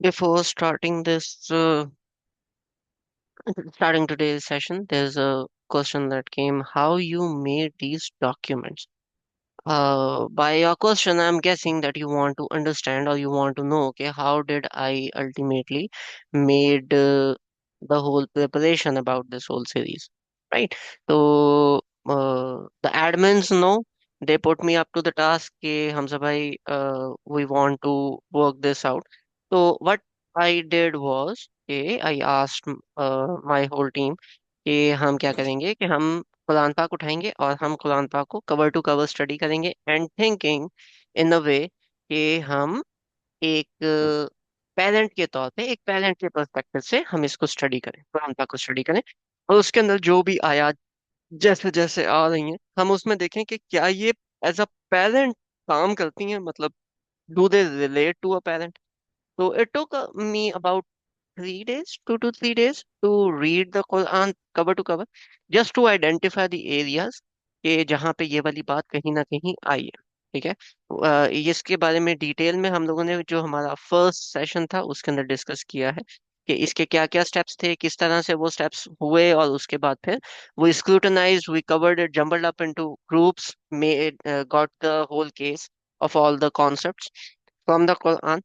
Before starting today's session, there's a question that came: How you made these documents? By your question, I'm guessing that you want to understand or you want to know, okay, how did I ultimately made the whole preparation about this whole series, right? The admins know, they put me up to the task कि हमसे भाई we want to work this out. So what I did was कि I asked my whole team कि हम क्या करेंगे कि हम कुरान पाक उठाएंगे और हम कुरान पाक को कवर टू कवर स्टडी करेंगे एंड थिंकिंग इन अ वे कि हम एक पेरेंट के तौर पे एक पेरेंट के पर्सपेक्टिव से हम इसको स्टडी करें, कुरान पाक को स्टडी करें और उसके अंदर जो भी आयत जैसे जैसे आ रही हैं हम उसमें देखें कि क्या ये एज अ पेरेंट काम करती हैं, मतलब do they relate to a parent. So it took me about 3 days, 2 to 3 days, to read the Quran cover to cover, just to identify the areas कि जहाँ पे ये वाली बात कहीं ना कहीं आई है. ठीक है. इसके बारे में डिटेल में हम लोगों ने जो हमारा फर्स्ट सेशन था उसके अंदर डिस्कस किया है कि इसके क्या क्या स्टेप्स थे, किस तरह से वो स्टेप्स हुए और उसके बाद फिर we scrutinized, we covered it, jumbled up into groups, made got the whole case of all the concepts from the Quran,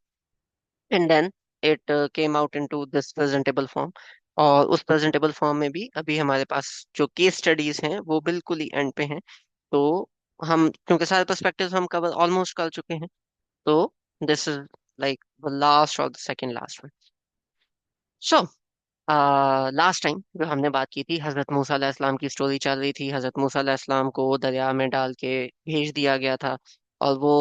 and then it came out into this presentable form. और उस presentable form में भी अभी हमारे पास जो case studies हैं वो बिल्कुल ही एंड पे हैं. तो हम क्योंकि सारे पर्सपेक्टिव्स हम कवर ऑलमोस्ट कर चुके हैं, तो this is like the last और the second last one. So last time जो हमने बात की थी, हजरत मूसा अलैहिस्सलाम की स्टोरी चल रही थी. हजरत मूसा अलैहिस्सलाम को दरिया में डाल के भेज दिया गया था और वो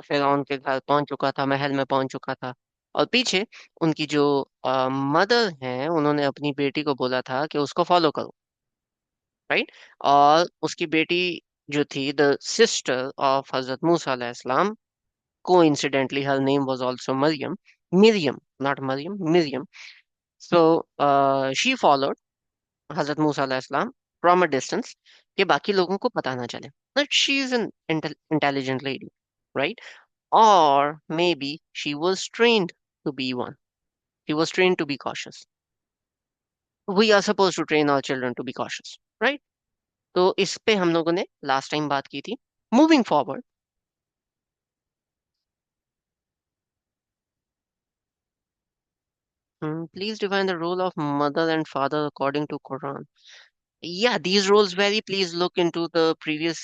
फिरौन के घर पहुंच चुका था, महल में पहुंच चुका था. और पीछे उनकी जो मदर हैं उन्होंने अपनी बेटी को बोला था कि उसको फॉलो करो, राइट. और उसकी बेटी जो थी, द सिस्टर ऑफ हजरत मूसा अलैहिस्सलाम, coincidentally her name was also Maryam, Miriam, not Maryam, Miriam. So she followed हजरत मूसा अलैहिस्सलाम फ्रॉम अ डिस्टेंस, कि बाकी लोगों को पता ना चले that she is an intelligent lady, right? Or maybe she was trained to be one. She was trained to be cautious. We are supposed to train our children to be cautious, right? तो इस पे हम लोगों ने last time बात की थी. Moving forward, please define the role of mother and father according to Quran. Yeah, these roles vary. Please look into the previous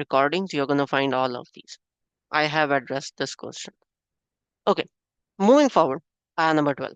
recordings. You're going to find all of these. I have addressed this question. Okay, moving forward. Ayah number 12.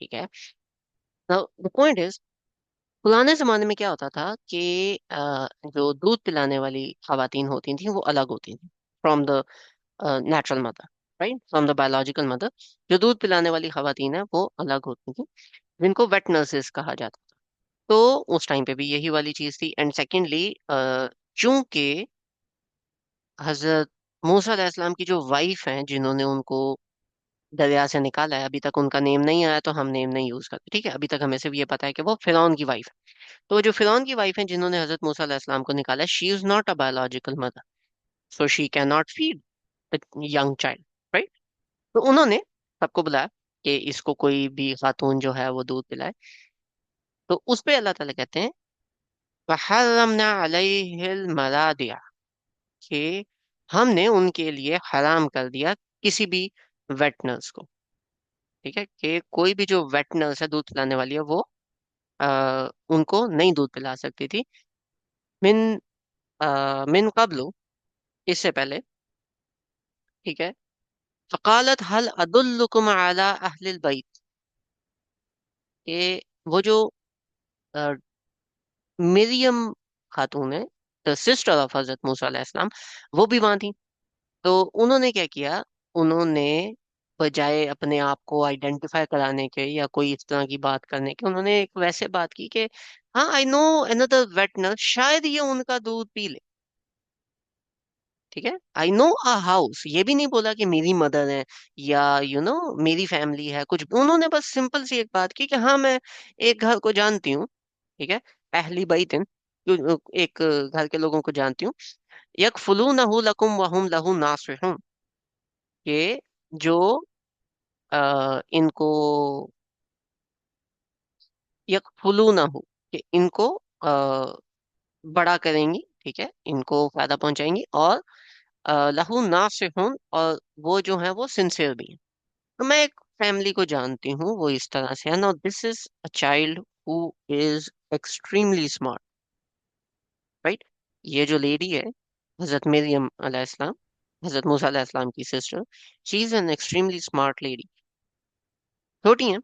ठीक है. Now the point is, पुराने जमाने में क्या होता था कि जो दूध पिलाने वाली खवातीन होती थी वो अलग होती थी from the natural mother, right, from the biological mother. जो दूध पिलाने वाली खवातीन है वो अलग होती थी, जिनको वेट नर्सेस कहा जाता था. तो उस टाइम पे भी यही वाली चीज थी. एंड सेकेंडली, चूंकि हजरत मूसा अलैहिस्सलाम की जो वाइफ हैं जिन्होंने उनको दरिया से निकाला है, अभी तक उनका नेम नहीं आया तो हम नेम नहीं यूज करते. ठीक है, अभी तक हमें सिर्फ ये पता है कि वो फिरौन की वाइफ है. तो जो फिरौन की वाइफ है जिन्होंने हजरत मूसा अलैहिस्सलाम को निकाला, she is not a biological mother, so she can not feed the young child, right. तो उन्होंने सबको बुलाया कि इसको कोई भी खातून जो है वो दूध पिलाए. तो उस पे अल्लाह ताला कहते हैं वहर्रमना अलैहिल मरादिया, कि हमने उनके लिए हराम कर दिया किसी भी वेट नर्स को. ठीक है, कि कोई भी जो वेट नर्स है, दूध पिलाने वाली है, वो उनको नहीं दूध पिला सकती थी. मिन मिन कब्लु, इससे पहले. ठीक है. फ़कालत हल अदुल्लुकुम अला अहलिल बैत, कि वो जो अ, मिरियम खातून है, द सिस्टर ऑफ हजरत मूसा अलैहिस्सलाम, वो भी वहां थी. तो उन्होंने क्या किया, उन्होंने बजाय अपने आप को आइडेंटिफाई कराने के या कोई इस तरह की बात करने के, उन्होंने एक वैसे बात की कि हाँ, आई नो अनदर वेटनर, शायद ये उनका दूध पी ले. ठीक है, आई नो अ हाउस, ये भी नहीं बोला कि मेरी मदर है या मेरी फैमिली है, कुछ भी। उन्होंने बस सिंपल सी एक बात की कि हाँ मैं एक घर को जानती हूँ, ठीक है, अहली बैतिन, एक घर के लोगों को जानती हूँ, यकफुलूनहु लकुम वहुम लहु नासिहुन, कि जो इनको यकफुलूनहु, कि इनको बड़ा करेंगी, ठीक है, इनको फायदा पहुंचाएंगी, और लहू नासिहुन, और वो जो है वो सिंसियर भी है। तो मैं एक फैमिली को जानती हूँ, वो इस तरह से है ना, this is a child who is extremely smart, right. ये जो लेडी है, हजरत मरियम अलैहिस्सलाम, हजरत मूसा अलैहिस्सलाम की sister, she is an extremely smart lady. छोटी है,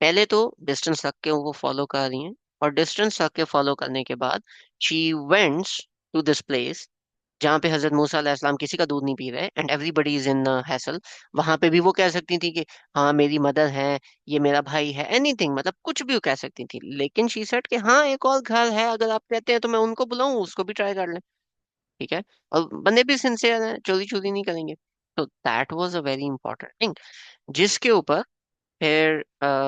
पहले तो डिस्टेंस रख के वो फॉलो कर रही हैं, और डिस्टेंस रख के फॉलो करने के बाद she wents to this place जहाँ पे हजरत मूसा अलैहिस्सलाम किसी का दूध नहीं पी रहे, and everybody is in hassle. वहां पे भी वो कह सकती थी कि हाँ मेरी मदर है, ये मेरा भाई है, एनीथिंग, मतलब कुछ भी वो कह सकती थी, लेकिन शी सेड कि हाँ एक और घर है, अगर आप कहते हैं तो मैं उनको बुलाऊं, उसको भी ट्राई कर लें, ठीक है, और बंदे भी सिंसियर हैं, चोरी चोरी नहीं करेंगे। तो that was a very important thing, जिसके ऊपर फिर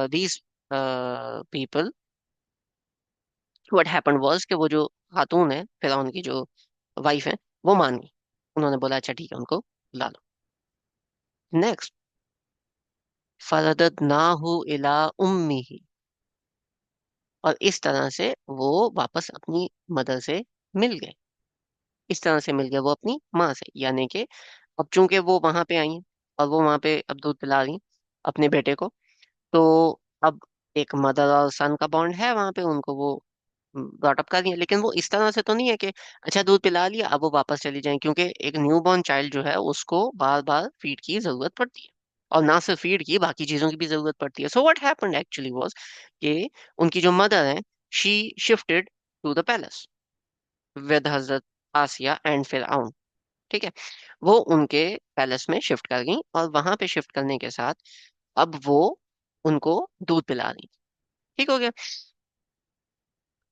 these people, what happened was कि वो जो खातून है फिरौन की जो वाइफ है, वो मान गई। उन्होंने बोला अच्छा ठीक है, उनको ला लो। नेक्स्ट, फरददनाहु इला उम्मिही, और इस तरह से वो वापस अपनी मदर से मिल गए। इस तरह से मिल गए वो अपनी माँ से, यानी कि अब चूंकि वो वहां पे आई हैं, और वो वहां पे अब दूध पिला रही हैं अपने बेटे को, तो अब एक मदर और सन का बॉन्ड है वहां पे, उनको वो ब्रॉटअप कर रही है। लेकिन वो इस तरह से तो नहीं है कि अच्छा दूध पिला लिया अब वो वापस चली जाए, क्योंकि एक न्यू बॉर्न चाइल्ड जो है उसको बार बार फीड की जरूरत पड़ती है, और ना सिर्फ फीड की, बाकी चीजों की भी जरूरत पड़ती है। So what happened actually was कि उनकी जो मदर है, she shifted to the palace with हजरत आसिया एंड फिरआउन, ठीक है, वो उनके पैलेस में शिफ्ट कर गई, और वहां पे शिफ्ट करने के साथ अब वो उनको दूध पिला रही। ठीक हो गया।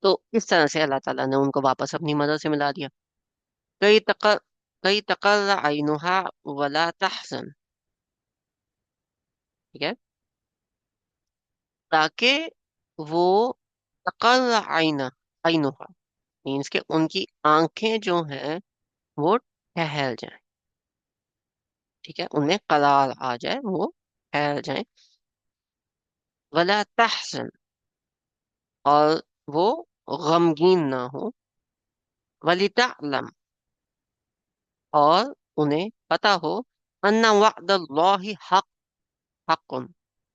तो इस तरह से अल्लाह ताला ने उनको वापस अपनी मदद से मिला दिया। कई तक कई तकर्र आइनुहा वला तहजन, ठीक है, ताकि वो तकर्र आइनुहा मीन्स के उनकी आंखें जो हैं वो ठहर जाएं, ठीक है, उन्हें करार आ जाए, वो ठहर जाएं, वला तहजन, और वो गमगीन ना हो, वलितअलम, और उन्हें पता हो, अन्ना वअदल्लाहि हक़्क़ुन,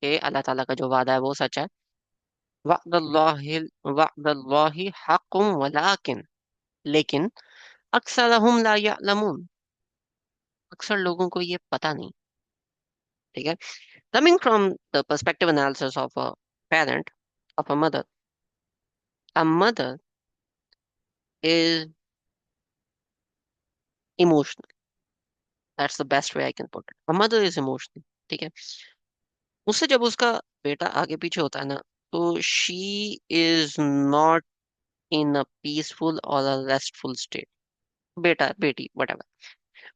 कि अल्लाह ताला का जो वादा है वो सच है। वअदल्लाहि वअदल्लाहि हक़्क़ुन वलाकिन, लेकिन अक्सरहुम ला यअलमून, अक्सर लोगों को ये पता नहीं, ठीक है। Coming from the perspective analysis of a parent, of a mother is emotional, that's the best way I can put it, a mother is emotional, ठीक है। उससे जब उसका बेटा आगे पीछे होता है ना, तो she is not in a peaceful और अ रेस्टफुल स्टेट, बेटा बेटी whatever,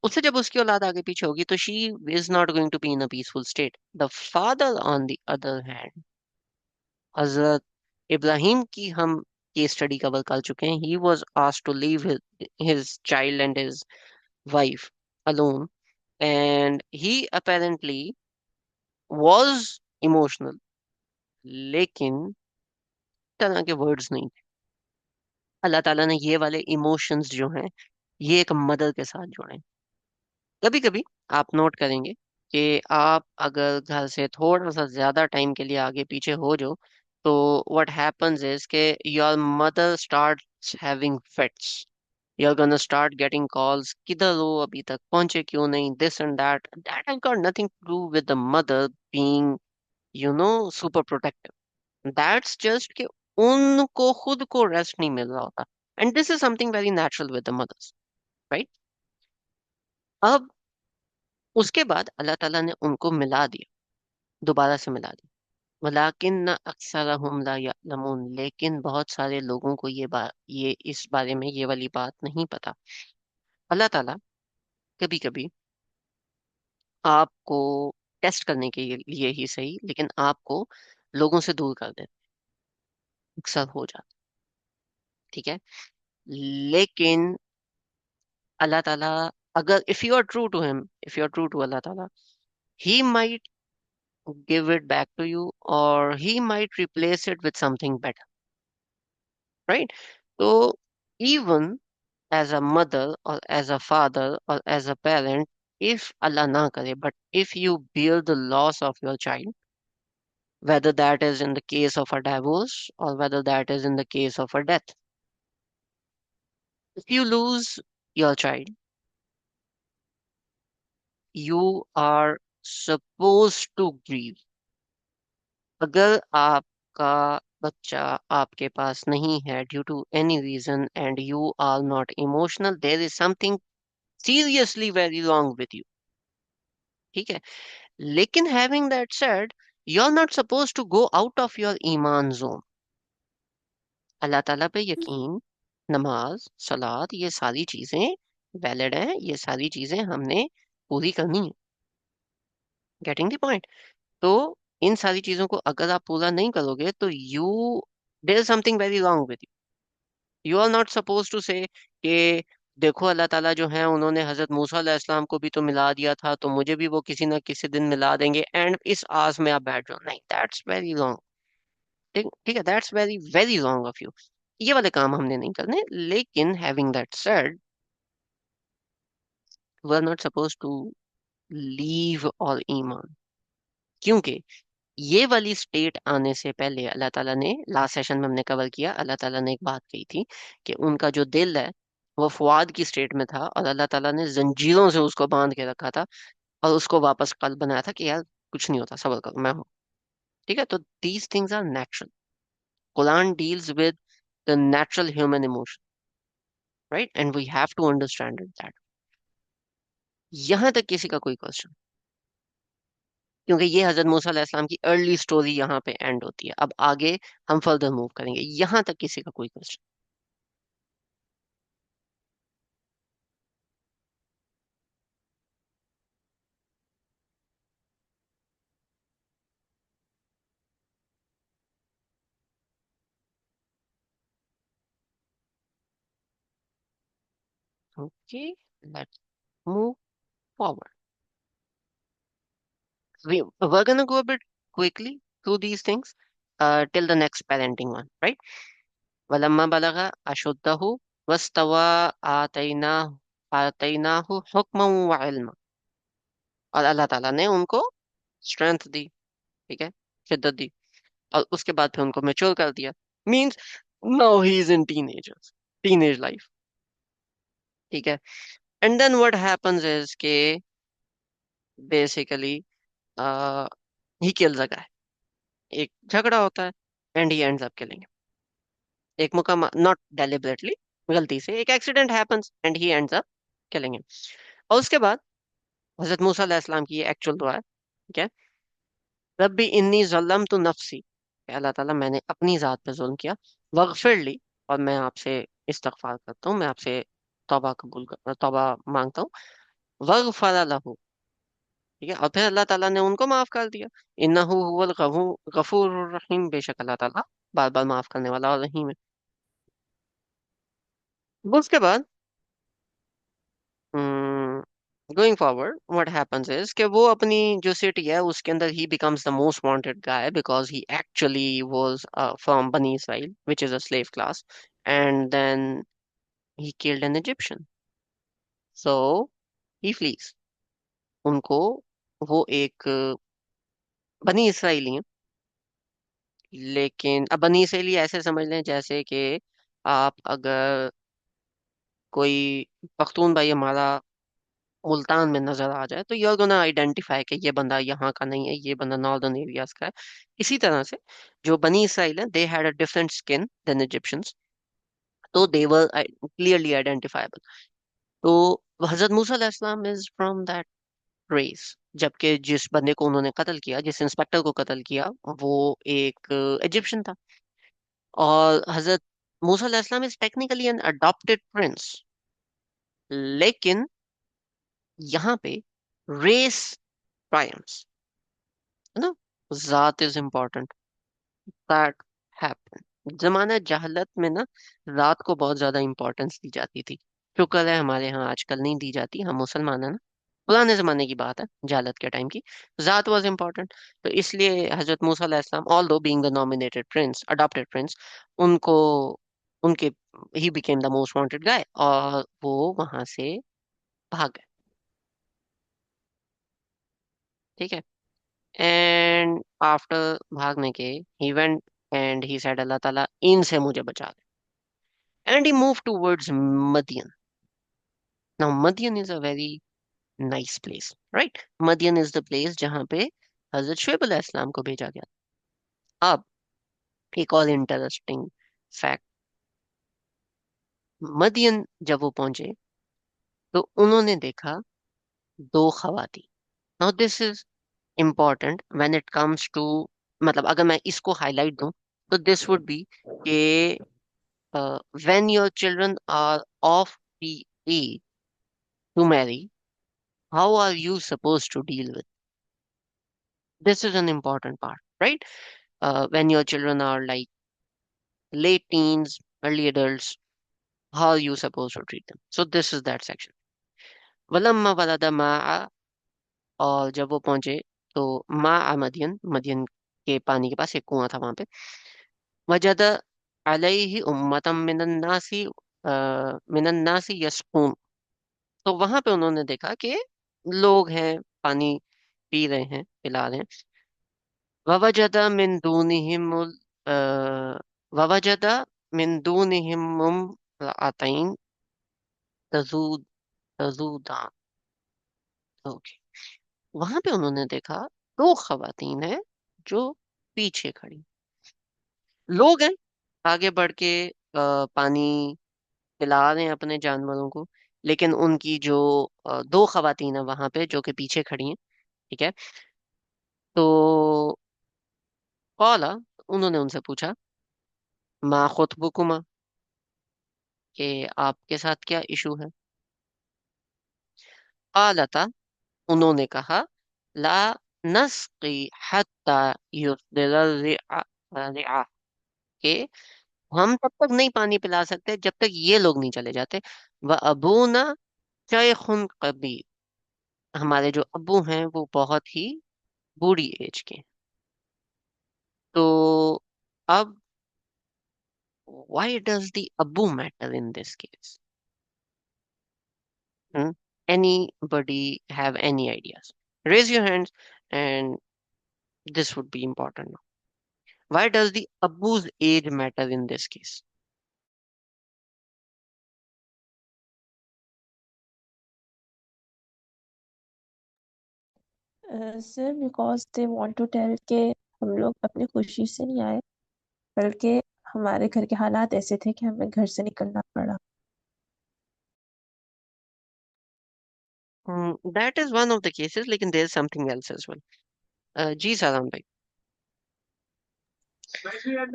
उससे जब उसकी औलाद आगे पीछे होगी तो she is not going to be in a peaceful state. The father on the other hand, हजरत इब्राहिम की हम ये स्टडी कवर कर चुके हैं, he was asked to leave his child and his wife alone, and he apparently was emotional, लेकिन तरह के वर्ड्स नहीं थे। अल्लाह ताला ने ये वाले इमोशंस जो हैं ये एक मदर के साथ जोड़े। कभी कभी आप नोट करेंगे कि आप अगर घर से थोड़ा सा ज्यादा टाइम के लिए आगे पीछे हो जो, तो व्हाट हैपेंस इज के your mother starts having fits, you're gonna start getting calls, किधर हो, अभी तक पहुंचे क्यों नहीं, this and that, that has got nothing to do with the mother being super protective, that's just कि उनको खुद को रेस्ट नहीं मिल रहा होता, and this is something very natural with the mothers, right। अब उसके बाद अल्लाह ताला ने उनको मिला दिया, दोबारा से मिला दिया। वलाकिन अक्सरहुम ला यअलमून, लेकिन बहुत सारे लोगों को ये इस बारे में ये वाली बात नहीं पता। अल्लाह ताला कभी कभी आपको टेस्ट करने के लिए ही सही, लेकिन आपको लोगों से दूर कर देते, अक्सर हो जाता। ठीक है। लेकिन अल्लाह ताला, अगर if you are true to him, if you are true to अल्लाह ताला, he might give it back to you, और he might replace it with something better, right? तो इवन एज अ मदर और एज अ फादर और as a parent, if Allah na kare, but if you bear the loss of your child, whether that is in the case of a divorce or whether that is in the case of a death, if you lose your child, you are supposed to grieve. अगर आपका बच्चा आपके पास नहीं है due to any reason and you are not emotional, there is something seriously very wrong with you. ठीक है। लेकिन having that said, you are not suppose to go out of your ईमान जोन। अल्लाह ताला पे यकीन, नमाज, सलात, ये सारी चीजें वैलिड हैं, ये सारी चीजें हमने पूरी करनी है। Getting the point? तो इन सारी चीजों को अगर आप पूरा नहीं करोगे तो you, there is something very wrong with you. You are not suppose to say कि देखो अल्लाह ताला जो है उन्होंने हजरत मूसा अलैहिस्सलाम को भी तो मिला दिया था, तो मुझे भी वो किसी ना किसी दिन मिला देंगे, एंड इस आस में आप बैठ जाओ। नहीं, दैट्स वेरी रॉन्ग। ठीक ठीक है, that's very very wrong of you. ये वाले काम हमने नहीं करने। लेकिन having that said, we are not suppose to leave और ईमान, क्योंकि ये वाली स्टेट आने से पहले अल्लाह ताला ने, लास्ट सेशन में हमने कवर किया, अल्लाह ताला ने एक बात कही थी कि उनका जो दिल है वो फुआद की स्टेट में था, और अल्लाह ताला ने जंजीरों से उसको बांध के रखा था, और उसको वापस कल बनाया था कि यार कुछ नहीं होता, सबर करो, मैं हूँ। ठीक है। तो these things are natural. Quran deals with the natural human emotion, right? And we have to understand it that. यहाँ तक किसी का कोई क्वेश्चन? क्योंकि ये हजरत मूसा अलैहिस्सलाम की अर्ली स्टोरी यहाँ पे एंड होती है। अब आगे हम फर्दर मूव करेंगे। यहाँ तक किसी का कोई question? Okay, let's move forward. We're gonna go a bit quickly through these things till the next parenting one, right? वलम्मा बलगा अशुद्धहु वस्तवा आतैना आतैनाहु हुक्मन व इल्मा। और अल्लाह ताला ने उनको स्ट्रेंथ दी, ठीक है, शिद्दत दी, और उसके बाद फिर उनको मैच्योर कर दिया। Means now he is in teenage life. ठीक है। And then what happens is के basically he kills a guy. एक झगड़ा होता है, and he ends up killing. एक मौका, नॉट डेलिबरेटली, गलती से एक accident happens and he ends up killing him. और उसके बाद हजरत मूसा अलैहिस्सलाम की ये एक्चुअल दुआ है, ठीक है, रब्बी इन्नी ज़ल्लमतु नफ्सी, कि अल्लाह ताला मैंने अपनी जात पे जुल्म किया, वगफिर ली, और मैं आपसे इस्तगफार करता हूँ, मैं आपसे तौबा मांगता हूँ। वगफर लहू, ठीक है, और फिर अल्लाह ताला ने उनको माफ कर दिया। इन्नहु हुवल गफूर रहीम, बेशक अल्लाह ताला बार बार माफ करने वाला और रहीम है। उसके बाद going forward what happens is कि वो अपनी जो सिटी है उसके अंदर ही becomes the most wanted guy, because he actually was from Bani Israel which is a slave class, and then he killed an Egyptian, so he flees. उनको, वो एक बनी इसराइली है, लेकिन अब बनी इसराइली ऐसे समझ लें जैसे कि आप अगर कोई पख्तून भाई हमारा मुल्तान में नजर आ जाए तो you're gonna आइडेंटिफाई कि ये बंदा यहाँ का नहीं है, ये बंदा नॉर्दर्न एरियाज का है। इसी तरह से जो बनी इसराइल है, they had a different skin than Egyptians, तो दे वर क्लियरली आइडेंटिफाइबल। तो हजरत मूसा अलैहिस्सलाम इज फ्रॉम दैट रेस। जबकि जिस बंदे को उन्होंने कत्ल किया, जिस इंस्पेक्टर को कत्ल किया, वो एक इजिप्शियन था। और हजरत मूसा अलैहिस्सलाम is technically an adopted prince, लेकिन यहाँ पे रेस ट्रायम्फ्स, है ना, जात इज इम्पोर्टेंट, दैट हैपन। जमाना जहलत में ना रात को बहुत ज्यादा इंपॉर्टेंस दी जाती थी। शुक्र है हमारे यहाँ आजकल नहीं दी जाती, हम मुसलमान है ना। पुराने जमाने की बात है, जहालत के टाइम की। जात वाज इम्पोर्टेंट, तो इसलिए हजरत मूसा अलैहिस्सलाम, although being the nominated prince, adopted prince, उनको उनके ही became the most wanted guy, और वो वहां से भाग गए। ठीक है। एंड आफ्टर भागने के, he went and he said, Allah ताला इनसे मुझे बचा ले, and he move towards Madyan. Now Madyan is a very nice place, right. Madyan is the place जहाँ पे हजरत शुएब अलैहिस्सलाम को भेजा गया। अब एक और इंटरेस्टिंग फैक्ट, मदियन जब वो पहुंचे तो उन्होंने देखा दो खवाती। Now this is important when it comes to, मतलब अगर मैं इसको हाईलाइट दूं तो दिस वुड बी के when your children are of the age to marry, how are you supposed to deal with? This is an important part, right? When your children are like late teens, early adults, how are you supposed to treat them? So this is that section. वलम्मा वलदा माआ, और जब वो पहुंचे तो माआ मदियन, मदियन के पानी के पास एक कुआं था वहां पे। वजद अलैहि उम्मतम मिनन्नासी यस्कून, तो वहां पे उन्होंने देखा कि लोग हैं, पानी पी रहे हैं, पिला रहे हैं। ववजद मिन दूनिहिम ववजद मिन दूनिहिम इम्रअतैन तजूद तजूदान। ओके, वहां पे उन्होंने देखा दो खवातीन हैं जो पीछे खड़ी। लोग हैं आगे बढ़ के पानी पिला रहे हैं अपने जानवरों को, लेकिन उनकी जो दो खवातीन है वहां पे जो कि पीछे खड़ी हैं। ठीक है। तो कौला, उन्होंने उनसे पूछा, मा खुतबुकुमा, कि आपके साथ क्या इशू है। कालता, उन्होंने कहा, ला नस्की हत्ता युस्दिर रिआ, के हम तब तक नहीं पानी पिला सकते जब तक ये लोग नहीं चले जाते। व अबूना शैखुन कबीर, हमारे जो अब्बू हैं वो बहुत ही बूढ़ी एज के हैं। तो अब why does the अब्बू matter in this case? Hmm? Anybody have any ideas? Raise your hands, and this would be important now. Why does the Abu's age matter in this case? Sir because they want to tell के हम लोग अपनी खुशी से नहीं आए, बल्कि हमारे घर के हालात ऐसे थे कि हमें घर से निकलना पड़ा। That is one of the cases, लेकिन there is something else as well. जी साराम भाई।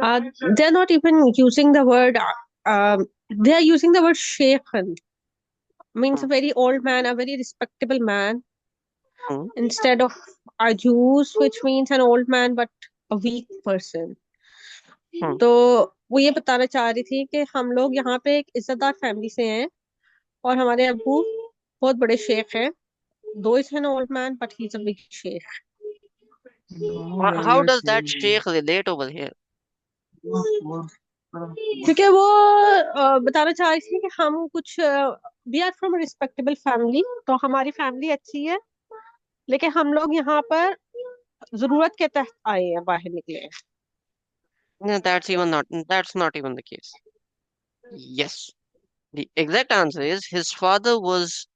Uh, they're not even using the word, they're using the word shaykhan, means hmm, a very old man, a very respectable man, hmm, instead of ajuz, which means an old man but a weak person. हम्म। तो वो ये बताना चाह रही थी कि हम लोग यहाँ पे एक इज्जतदार फैमिली से हैं, और हमारे अब्बू बहुत बड़े शेख हैं। Though is an old man but he is a big शेख। How does that sheikh relate over here? क्योंकि वो बताना चाह रही थी कि हम कुछ, we are from respectable family, तो हमारी फैमिली अच्छी है, लेकिन हम लोग यहाँ पर जरूरत के तहत आए हैं, बाहर निकले हैं। No, that's not even the case. Yes, the exact answer is his father was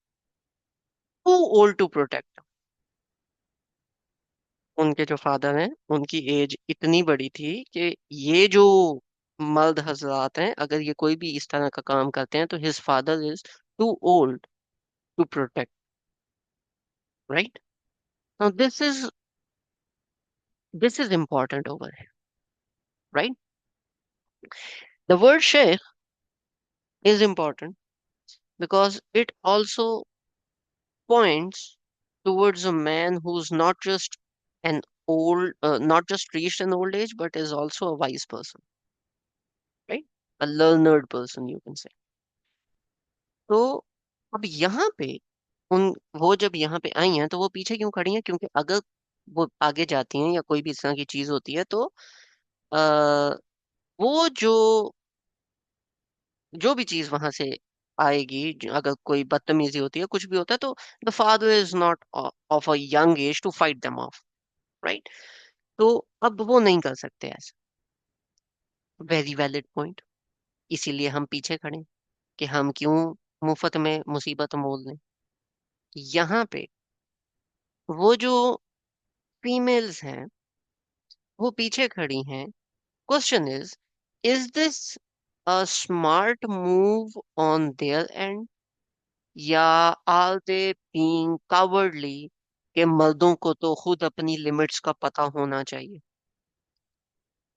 too old to protect him. उनके जो फादर हैं उनकी एज इतनी बड़ी थी कि ये जो मर्द हजरात हैं, अगर ये कोई भी इस तरह का काम करते हैं तो his father is too old to protect, right. Now this is important over here, right? The word sheikh is important because it also points towards a man who's an not just reached an old age, but is also a wise person, right? A learned person, you can say. तो अब यहाँ पे उन वो जब यहाँ पे आई हैं तो वो पीछे क्यों खड़ी हैं? क्योंकि अगर वो आगे जाती हैं या कोई भी इस तरह की चीज होती है तो आ, वो जो भी चीज वहां से आएगी, अगर कोई बदतमीजी होती है, कुछ भी होता है, तो the father is not of a young age to fight them off, right? तो अब वो नहीं कर सकते ऐसा। Very valid point. इसीलिए हम पीछे खड़े हैं कि हम क्यों मुफ्त में मुसीबत मोल लें। यहाँ पे वो जो फीमेल्स हैं वो पीछे खड़ी हैं। Question is this a smart move on their and, या आर दे बीइंग कावर्डली कि मर्दों को तो खुद अपनी लिमिट्स का पता होना चाहिए?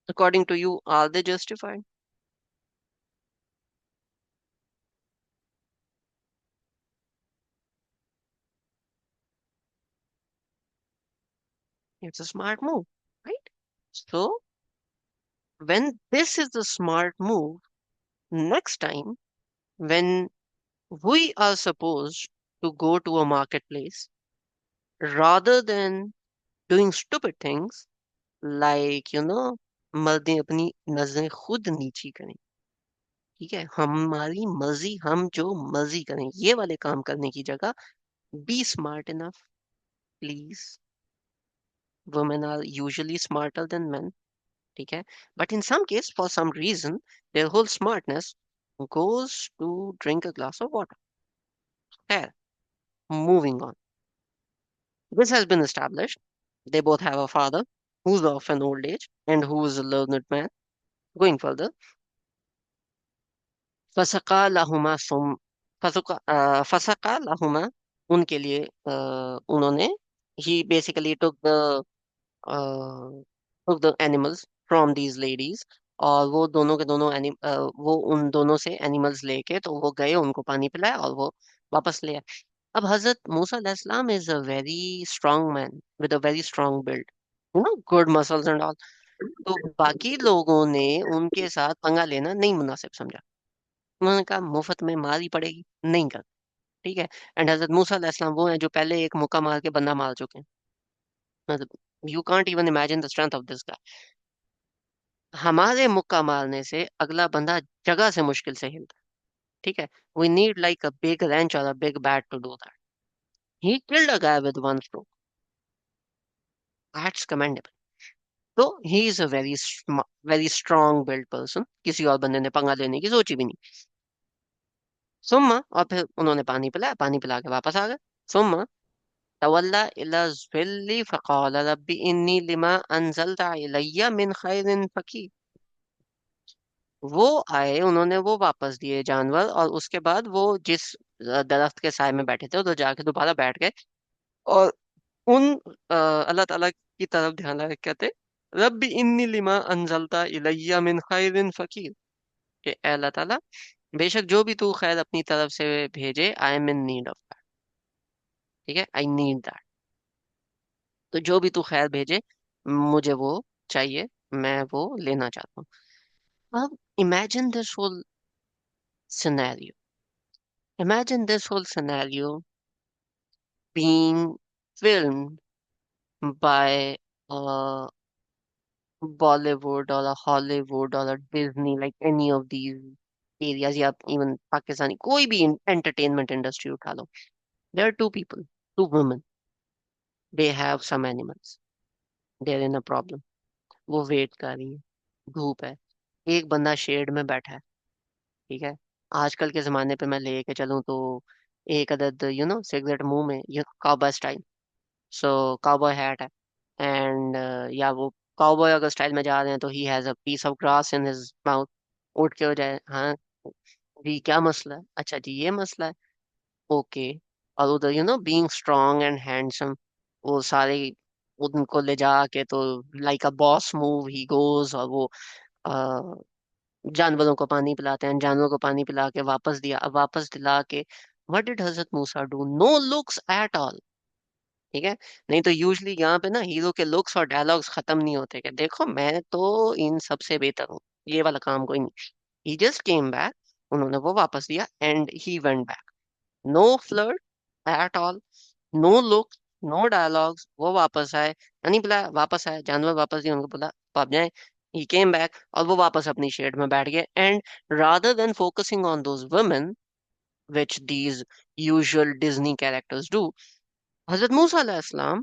According to you, are they justified? It's a smart move, right? So when this is the smart move, next time when we are supposed to go to a marketplace, rather than doing stupid things like, मर्दें अपनी नजरें खुद नीची करें, ठीक है, हमारी मर्जी, हम जो मर्जी करें, ये वाले काम करने की जगह be smart enough please. Women are usually smarter than men, ठीक है, but in some case for some reason their whole smartness goes to drink a glass of water. है, moving on. This has been established. They both have a father who's of an old age and who is a learned man. Going further, फसका लहुमा सुम फसका लहुमा, उनके लिए उन्होंने, he basically took the animals from these ladies, और वो दोनों के दोनों वो उन दोनों से एनिमल्स लेके तो वो गए, उनको पानी पिलाया और वो वापस ले आए। अब हजरत मूसा अलैहिस्सलाम is a very strong man with a very strong build, good muscles and all. तो बाकी लोगों ने उनके साथ पंगा लेना नहीं मुनासिब समझा। उन्होंने कहा मुफ्त में मार ही पड़ेगी, नहीं कर, ठीक है। एंड हजरत मूसा अलैहिस्सलाम वो हैं जो पहले एक मुक्का मार के बंदा मार चुके हैं। मतलब you can't even imagine the strength of this guy. हमारे मुक्का मारने से अगला बंदा जगह से मुश्किल से हिलता है, ठीक है। We need like a big wrench और a big bat to do that. He killed a guy with one stroke, that's commendable. तो he is a very strong build person, किसी और बंदे ने पंगा लेने की सोची भी नहीं। सुम्मा, और फिर उन्होंने पानी पिलाया, पानी पिला के वापस आ गए। सुम्मा तवल्ला इला ज़िल्ली फ़क़ाल रब्बी इन्नी लिमा अंज़लत इलय्या मिन खैरिन फ़कीर। वो आए, उन्होंने वो वापस दिए जानवर, और उसके बाद वो जिस दरख्त के साए में बैठे थे उधर जाके दोबारा बैठ गए, और उन अल्लाह ताला की तरफ ध्यान लगा के कहते, रब्बी इन्नी लिमा अंज़लता इलय्या मिन खैरिन फ़कीर, कि "ऐ अल्लाह ताला, बेशक जो भी तू खैर अपनी तरफ से भेजे, I am in need of that, ठीक है, आई नीड दैट। तो जो भी तू खैर भेजे, मुझे वो चाहिए, मैं वो लेना चाहता हूँ। अब scenario imagine this whole scenario being filmed by a Bollywood or a Hollywood or a Disney, like any of these areas, या even Pakistani, कोई भी entertainment industry उठा लो। There are two people, two women, they have some animals, they're in a problem, वो wait कर रही है, धूप है, एक बंदा शेड में बैठा है, ठीक है। आजकल के जमाने पे मैं लेके चलूं तो एक अदद सिगरेट मुंह में, काउबॉय स्टाइल, सो काउबॉय हैट है, एंड या वो काउबॉय अगर स्टाइल में जा रहे हैं तो he has a piece of grass in his mouth. उठ के हो जाए, हाँ जी क्या मसला है, अच्छा जी ये मसला है, ओके। और उधर बीइंग स्ट्रांग एंड हैंडसम, वो सारे उनको ले जाके तो like a boss move he goes, और वो जानवरों को पानी पिलाते हैं, जानवरों को पानी पिला के वापस दिला के व्हाट डिड हजरत Musa do? No looks at all. ठीक है। नहीं तो यूजली यहाँ पे ना हीरो के लुक्स और डायलॉग्स खत्म नहीं होते कि देखो मैं तो इन सबसे बेहतर हूँ, ये वाला काम कोई नहीं। ही जस्ट केम बैक, उन्होंने वो वापस दिया and he went back. No flirt at all, no look, no dialogues, वो वापस आए। नहीं बुलाया, वापस आए, जानवर वापस दिए, उनको बोला तो आप जाए। ही केम बैक और वो वापस अपनी शेड में बैठ गए। And rather than focusing on those women which these usual Disney characters do, Hazrat Musa alayhi salam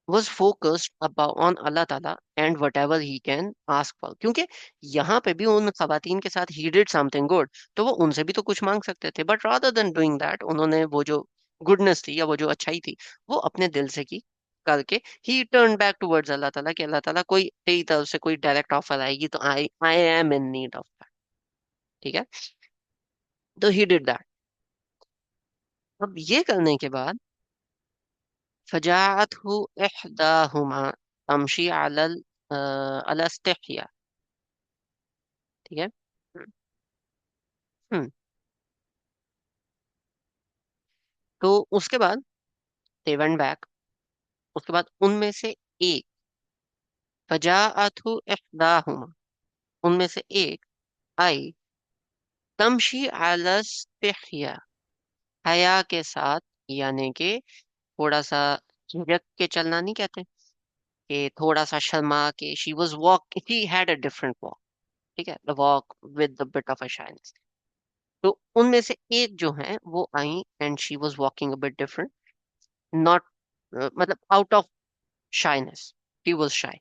was focused about on Allah Ta'ala and whatever he can ask for, क्योंकि यहाँ पे भी उन खवातीन के साथ he did something good, तो वो उनसे भी तो कुछ मांग सकते थे, but rather than doing that उन्होंने वो जो गुडनेस थी या वो जो अच्छाई थी वो अपने दिल से की करके he turned back towards अल्लाह ताला कि अल्लाह ताला कोई तेरी तरफ से कोई डायरेक्ट ऑफर आएगी तो I am in need of that. ठीक है। तो he did that। अब ये करने के बाद फजाअतहु इहदाहुमा तमशी अला इस्तिहया। ठीक है। हम्म। हम्म। तो उसके बाद दे वेंट बैक। उसके बाद उनमें से एक, फजाअतहु इहदाहुमा, उनमें से एक आई तमशी अला इस्तिहया, हया के साथ, यानी कि थोड़ा सा झिझक के चलना नहीं कहते, कि थोड़ा सा शर्मा के, she was walk, she had a different walk. ठीक है, the walk with the bit of a shyness. तो उनमें से एक जो है वो आई and she was walking a bit different, not मतलब out of shyness, she was shy.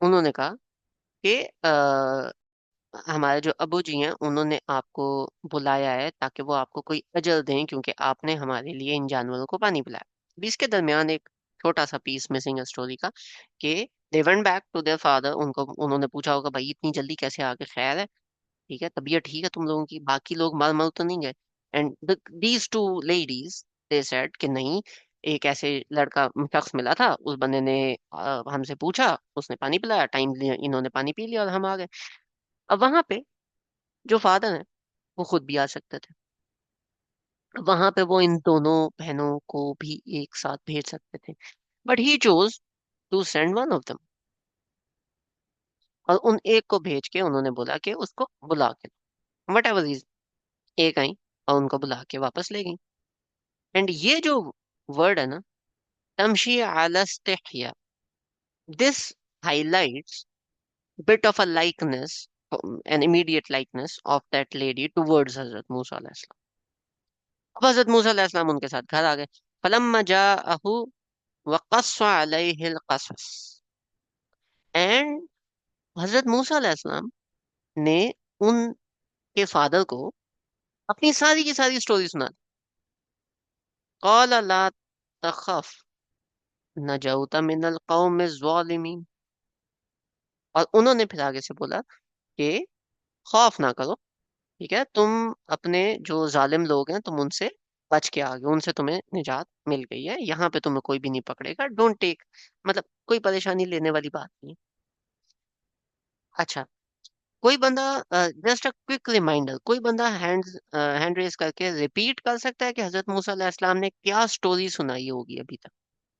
उन्होंने कहा कि हमारे जो अबू जी हैं उन्होंने आपको बुलाया है ताकि वो आपको कोई अजर दें, क्योंकि आपने हमारे लिए इन जानवरों को पानी पिलाया। अभी इसके दरमियान एक छोटा सा पीस मिसिंग है स्टोरी का, कि they went back to their father, उनको उन्होंने पूछा होगा भाई इतनी जल्दी कैसे आ गए, खैर है? ठीक है, तबीयत ठीक है तुम लोगों की, बाकी लोग मर मर तो नहीं गए? And these two ladies they said कि नहीं, एक ऐसे लड़का शख्स मिला था, उस बंदे ने हमसे पूछा, उसने पानी पिलाया, टाइम इन्होंने पानी पी लिया और हम आ गए। अब वहां पे जो फादर है वो खुद भी आ सकते थे, वहां पे वो इन दोनों बहनों को भी एक साथ भेज सकते थे, but he chose to send one of them, और उन एक को भेज के उन्होंने बोला कि उसको बुला के, वट एवर इज, एक आई और उनको बुला के वापस ले गई। एंड ये जो वर्ड है ना, तमशी अला इस्तिहया, this highlights bit of a likeness, an immediate likeness of that lady towards Hazrat Musa अलैहि सलाम। अब हजरत मूसा अलैहि सलाम उनके साथ घर आ गए। फलम्मा जाअहु वक़स्स अलैहिल क़सस, एंड हजरत मूसा अलैहि सलाम ने उनके फादर को अपनी सारी की सारी स्टोरी सुना दी। क़ाल ला तख़फ नजौत मिनल क़ौमिज़ ज़ालिमीन, और उन्होंने फिर आगे से बोला कि खौफ ना करो, ठीक है, तुम अपने जो जालिम लोग हैं तुम उनसे बच के आ गए, उनसे तुम्हें निजात मिल गई है, यहाँ पे तुम्हें कोई भी नहीं पकड़ेगा, डोंट टेक, मतलब कोई परेशानी लेने वाली बात नहीं है। अच्छा, कोई बंदा, जस्ट अ क्विक रिमाइंडर, कोई बंदा हैंड रेस करके रिपीट कर सकता है कि हजरत मूसा अलैहि सलाम ने क्या स्टोरी सुनाई होगी अभी तक,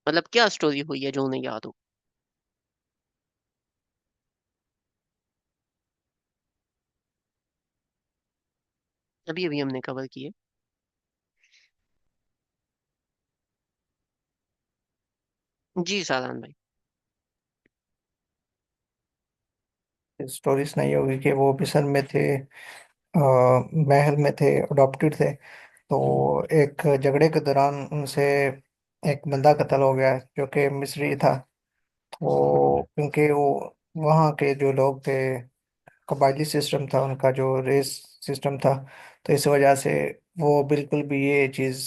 मतलब क्या स्टोरी हुई है जो उन्हें याद हो? अभी अभी हमने कवर की है। जी सालान भाई। स्टोरीज नहीं होगी कि वो मिस्र में थे, महल में थे, अडॉप्टेड थे। तो एक झगड़े के दौरान उनसे एक बंदा कत्ल हो गया जो कि मिस्री था। तो क्योंकि वो वहाँ के जो लोग थे, कबायली सिस्टम था उनका, जो रेस सिस्टम था, तो इस वजह से वो बिल्कुल भी ये चीज़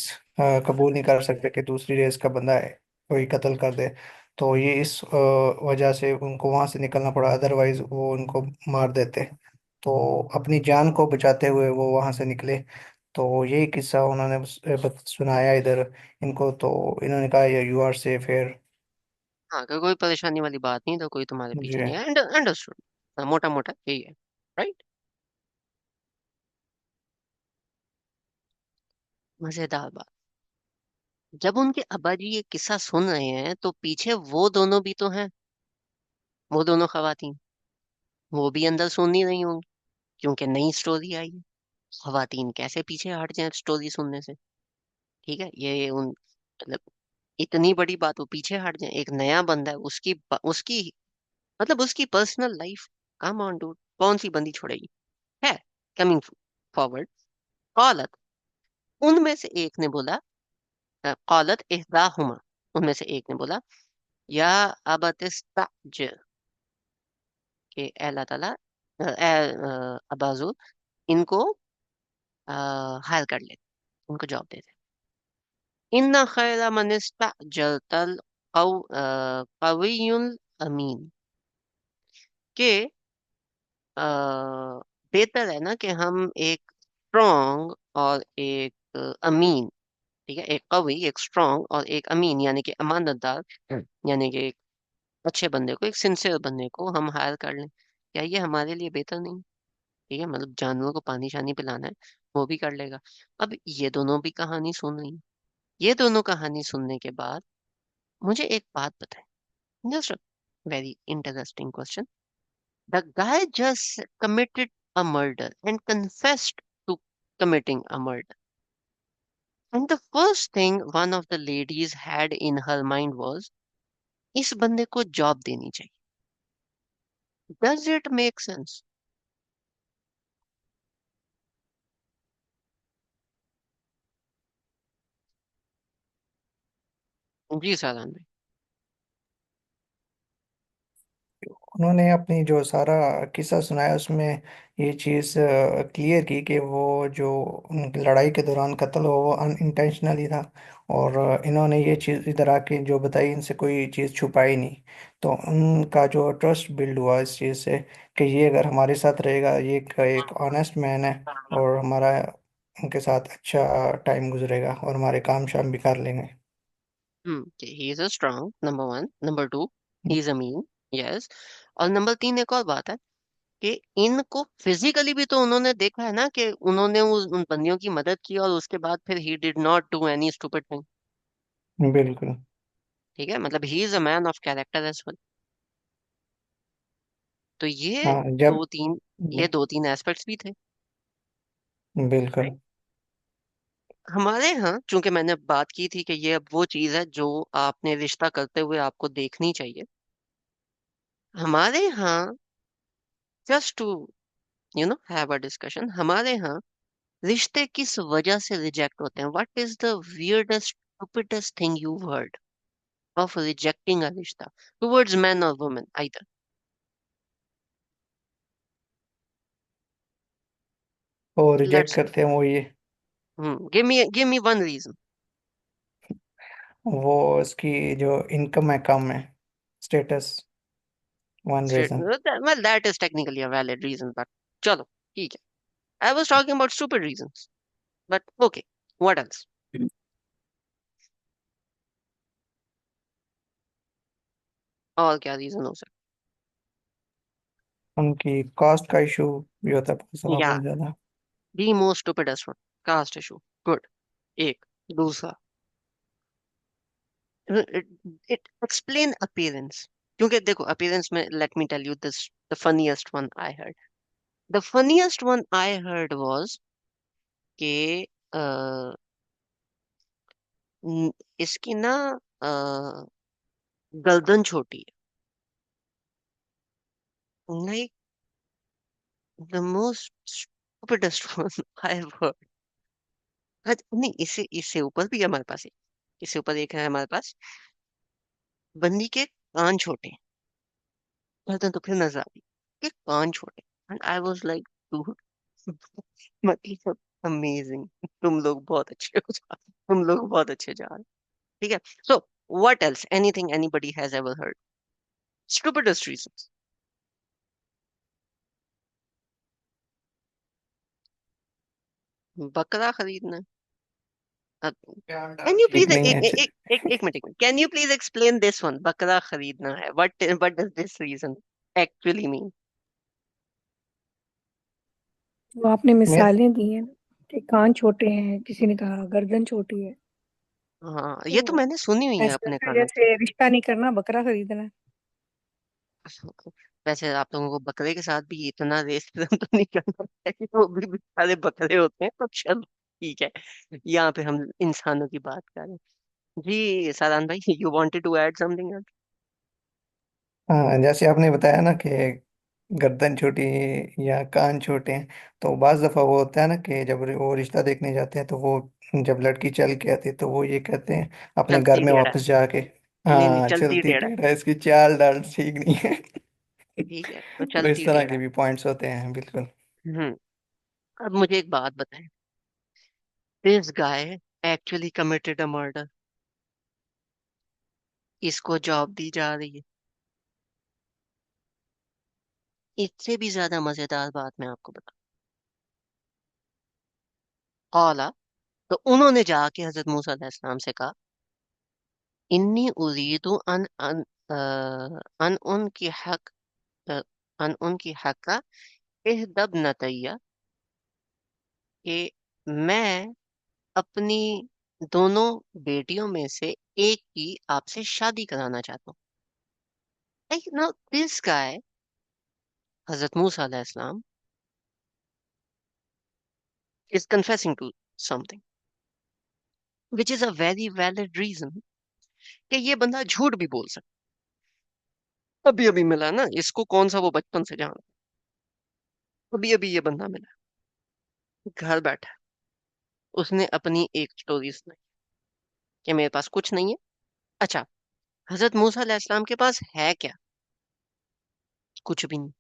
कबूल नहीं कर सकते कि दूसरी रेस का बंदा है कोई कत्ल कर दे। तो ये इस वजह से उनको वहाँ से निकलना पड़ा, अदरवाइज वो उनको मार देते। तो अपनी जान को बचाते हुए वो वहाँ से निकले। तो यही किस्सा उन्होंने सुनाया इधर इनको। तो इन्होंने कहा यू आर सेफ हेयर। हाँ, अगर कोई परेशानी वाली बात नहीं तो कोई तुम्हारे जी। पीछे नहीं है। अंडरस्टूड, मोटा मोटा यही है। राइट। मजेदार बात, जब उनके अब्बा जी ये किस्सा सुन रहे हैं तो पीछे वो दोनों भी तो हैं, वो दोनों खवातीन, वो भी अंदर सुन नहीं रही होंगी, क्योंकि नई स्टोरी आई है। खवातीन कैसे पीछे हट जाए स्टोरी सुनने से? ठीक है, ये उन मतलब इतनी बड़ी बात वो पीछे हट जाए, एक नया बंदा है, उसकी मतलब उसकी personal life, come on dude, कौन सी बंदी छोड़ेगी? है। कमिंग फॉरवर्ड, कॉलत, उनमें से एक ने बोला, कॉलत इहदाहुमा, उनमें से एक ने बोला, या अबतिस्ताजिर, के ए अल्लाह ताला, अबाजुल, इनको हायर कर ले, उनको जॉब दे दे। इन्ना खैरा मन इस्ताजलतल कवियुल अमीन, के बेहतर है ना कि हम एक स्ट्रॉन्ग और एक अमीन, ठीक है, एक कवि, एक स्ट्रॉन्ग और एक अमीन, यानी कि अमानतदार, यानी कि एक अच्छे बंदे को, एक सिंसियर बंदे को हम हायर कर लें। क्या ये हमारे लिए बेहतर नहीं? ठीक है, मतलब जानवरों को पानी शानी पिलाना है, वो भी कर लेगा। अब ये दोनों भी कहानी सुन रही हैं। ये दोनों कहानी सुनने के बाद मुझे एक बात बताए, just very interesting question. The guy just committed a murder and confessed to committing a murder. And the first thing one of the ladies had in her mind was, इस बंदे को जॉब देनी चाहिए। Does it make sense? जी सारान भाई। उन्होंने अपनी जो सारा किस्सा सुनाया उसमें ये चीज़ क्लियर की कि वो जो उनकी लड़ाई के दौरान कत्ल हुआ वो अनइंटेंशनली था। और इन्होंने ये चीज़ इधर आके जो बताई, इनसे कोई चीज़ छुपाई नहीं। तो उनका जो ट्रस्ट बिल्ड हुआ इस चीज़ से कि ये अगर हमारे साथ रहेगा, ये एक ऑनेस्ट मैन है, और हमारा उनके साथ अच्छा टाइम गुजरेगा और हमारे काम शाम भी कर लेंगे। ही is a strong, number one. Number two, he is a mean, yes. और नंबर तीन, एक और बात है कि इनको फिजिकली भी तो उन्होंने देखा है ना, कि उन्होंने उन बंदियों की मदद की और उसके बाद फिर he did not do any stupid thing. बिल्कुल। ठीक है, मतलब he is a man of character as well. तो हाँ जब। ये दो तीन एस्पेक्ट्स भी थे। बिल्कुल। राइट। हमारे यहाँ चूंकि मैंने बात की थी कि ये अब वो चीज है जो आपने रिश्ता करते हुए आपको देखनी चाहिए, हमारे यहाँ, just to have a discussion, हमारे यहाँ रिश्ते किस वजह से रिजेक्ट होते हैं? What is the weirdest stupidest thing you heard of rejecting a रिश्ता टुवर्ड्स मैन और वुमेन आइदर? वो रिजेक्ट लेट्स, करते हैं वो ये। Give me one reason. वो उसकी जो इनकम है कम है, status, one reason. Well, that is technically a valid reason, but चलो, ठीक है। I was talking about stupid reasons, but okay, what else? और क्या रीजन हो सकता उनकी कास्ट का इशू भी होता है बहुत है? सारा, या बहुत ज्यादा। The most stupidest one, caste issue. Good. एक, दूसरा, इट एक्सप्लेन अपीयरेंस। क्योंकि देखो, अपीयरेंस में let me tell you this, the funniest one I heard, the funniest one I heard was कि अ, इसकी ना अ, गर्दन छोटी है, like the most stupidest one I have heard. नहीं, इससे इससे ऊपर भी है हमारे पास एक, इससे ऊपर एक है हमारे पास, बंदी के कान छोटे, गर्दन तो फिर नजर आती, के कान छोटे। एंड आई वाज लाइक, मतलब अमेजिंग, तुम लोग बहुत अच्छे हो जा रहे, तुम लोग बहुत अच्छे जा रहे। ठीक है, so what else, anything anybody has ever heard, stupidest reasons? बकरा खरीदना, कैन यू ठीक प्लीज नहीं एक है। एक एक एक minute, can you please explain this one? बकरा खरीदना है, what does this reason actually mean? तो आपने मेरे मिसालें दी हैं ना कि कान छोटे हैं, किसी ने कहा गर्दन छोटी है, हाँ, ये तो तो मैंने सुनी हुई है ऐसी अपने वजह कानों से। से रिश्ता नहीं करना, बकरा खरीदना है। वैसे आप लोगों को बकरे के साथ भी इतना रेसिज्म तो नहीं करना है कि वो भी बेचारे बकरे होते हैं, तो चलो ठीक है। यहाँ पे हम इंसानों की बात कर रहे हैं। जी सारान भाई, you wanted to add something? हाँ, जैसे आपने बताया ना कि गर्दन छोटी या कान छोटे हैं, तो बाज दफा वो होता है ना कि जब वो रिश्ता देखने जाते हैं तो वो जब लड़की चल के आती है तो वो ये कहते हैं अपने घर चलती में टेढ़ा है। वापस जाके, नहीं नहीं, हाँ चलती चलती टेढ़ा है। टेढ़ा है, इसकी चाल डाल ठीक नहीं है। ठीक है, तो तो इस चलती तरह टेढ़ा के है। भी पॉइंट्स होते हैं, बिल्कुल। हम्म। अब मुझे एक बात बताएं, this guy actually committed a murder, इसको जॉब दी जा रही है। इससे भी ज्यादा मजेदार बात मैं आपको बता, औला, तो उन्होंने जाके हजरत मूसा अलैहिस्सलाम से कहा, इन्नी उरीदु अन उनकी हक अ, अन उनकी हक इहदब नतैया, कि मैं अपनी दोनों बेटियों में से एक की आपसे शादी कराना चाहता हूँ। Like, now this guy, Hazrat Musa alayhi salam, is confessing to something, which is a very valid reason कि ये बंदा झूठ भी बोल सकता। अभी अभी मिला ना इसको, कौन सा वो बचपन से जान, अभी अभी ये बंदा मिला, घर बैठा, उसने अपनी एक स्टोरी सुनाई कि मेरे पास कुछ नहीं है। अच्छा, हजरत मूसा अलैहि सलाम के पास है क्या? कुछ भी नहीं।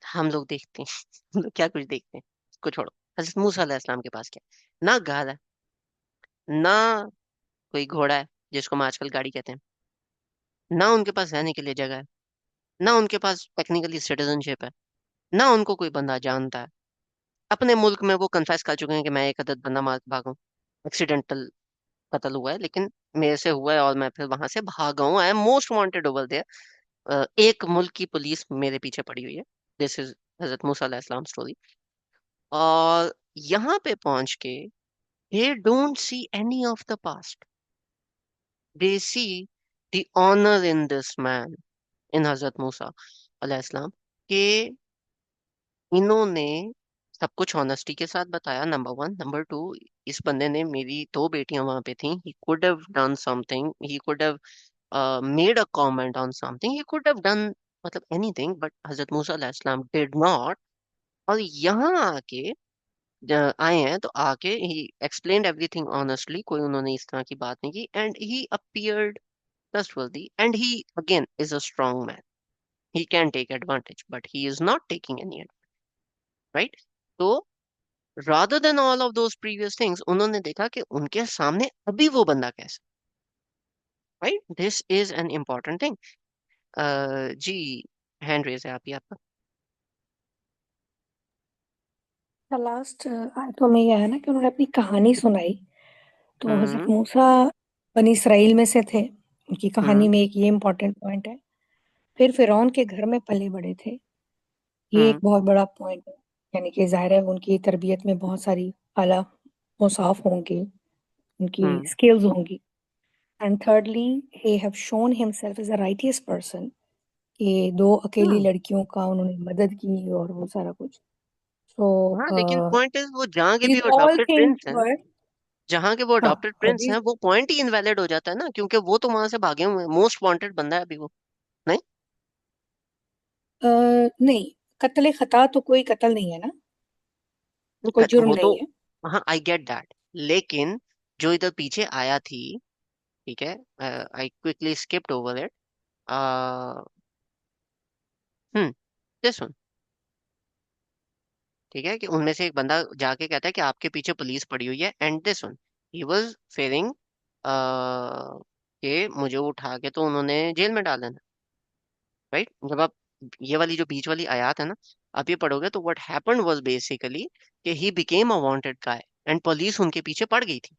हम लोग देखते हैं हम लोग क्या कुछ देखते हैं, इसको छोड़ो। हजरत मूसा अलैहि सलाम के पास क्या है? ना घर है, ना कोई घोड़ा है जिसको हम आजकल गाड़ी कहते हैं, ना उनके पास रहने के लिए जगह है, ना उनके पास टेक्निकली सिटीजनशिप है, ना उनको कोई बंदा जानता है। अपने मुल्क में वो कन्फेस कर चुके हैं कि मैं एक अदद बंदा मार के भागा हूँ, एक्सीडेंटल कत्ल हुआ है, लेकिन मेरे से हुआ है और मैं फिर वहां से भागा हूँ। I am most wanted over there. एक मुल्क की पुलिस मेरे पीछे पड़ी हुई है। दिस इज हजरत मूसा अलैहि सलाम स्टोरी। और यहाँ पे पहुंच के they don't see any of the past, they see the honour in this man, in हजरत मूसा अलैहि सलाम, के इन्होंने सब कुछ ऑनेस्टी के साथ बताया, नंबर वन। नंबर टू, इस बंदे ने, मेरी दो बेटियां वहां पे थी, he could have done something, he could have made a comment on something, he could have done मतलब एनीथिंग, बट हजरत मूसा अलैहिस्सलाम डिड नॉट। और यहाँ आके आए हैं, तो आके ही एक्सप्लेन्ड एवरीथिंग ऑनेस्टली, कोई उन्होंने इस तरह की बात नहीं की, and he appeared trustworthy, and he again is a strong man, he can take advantage but he is not taking any, right? तो rather than all of those previous things, उन्होंने देखा कि उनके सामने अभी वो बंदा कैसा, right? This is an important thing. जी, हैंड रेज है, आप ही आपका। लास्ट आयतों में यह है ना कि उन्होंने अपनी कहानी सुनाई। तो हजरत हम्म। मूसा बनी इसराइल में से थे, उनकी कहानी हम्म। में एक ये इम्पोर्टेंट पॉइंट है। फिर फिरौन के घर में पले बड़े थे, ये एक हम्म। बहुत बड़ा पॉइंट है। यानी कि जाहिर है उनकी तरबियत में बहुत सारी आला औसाफ होंगे, उनकी हम्म। स्किल्स होंगी। And thirdly, he have shown himself as a righteous person, कि दो अकेली हम्म। लड़कियों का उन्होंने मदद की और वो सारा कुछ। सो हाँ, लेकिन पॉइंट इज वो जहाँ के भी these all adopted things Prince हैं, वर, जहाँ के वो हाँ, अडॉप्टेड और प्रिंस हैं, दीज वो पॉइंट ही इनवैलिड हो जाता है ना, क्योंकि वो तो वहां से भागे हुए हैं, मोस्ट वांटेड बंदा है अभी वो, नहीं? नहीं, कत्ल खता तो कोई कत्ल नहीं है ना, कोई जुर्म वो तो, नहीं है। हाँ आई गेट दैट, लेकिन जो इधर पीछे आया थी, ठीक है, I quickly skipped over it. Hmm, this one, ठीक है, कि उनमें से एक बंदा जाके कहता है कि आपके पीछे पुलिस पड़ी हुई है, and this one, he was fearing कि मुझे उठा के तो उन्होंने जेल में डाल देना, राइट? जब आप ये वाली जो बीच वाली आयत है ना, आप ये पढ़ोगे, तो व्हाट हैपेंड वाज बेसिकली कि he became a wanted guy, and police उनके पीछे पड़ गई थी।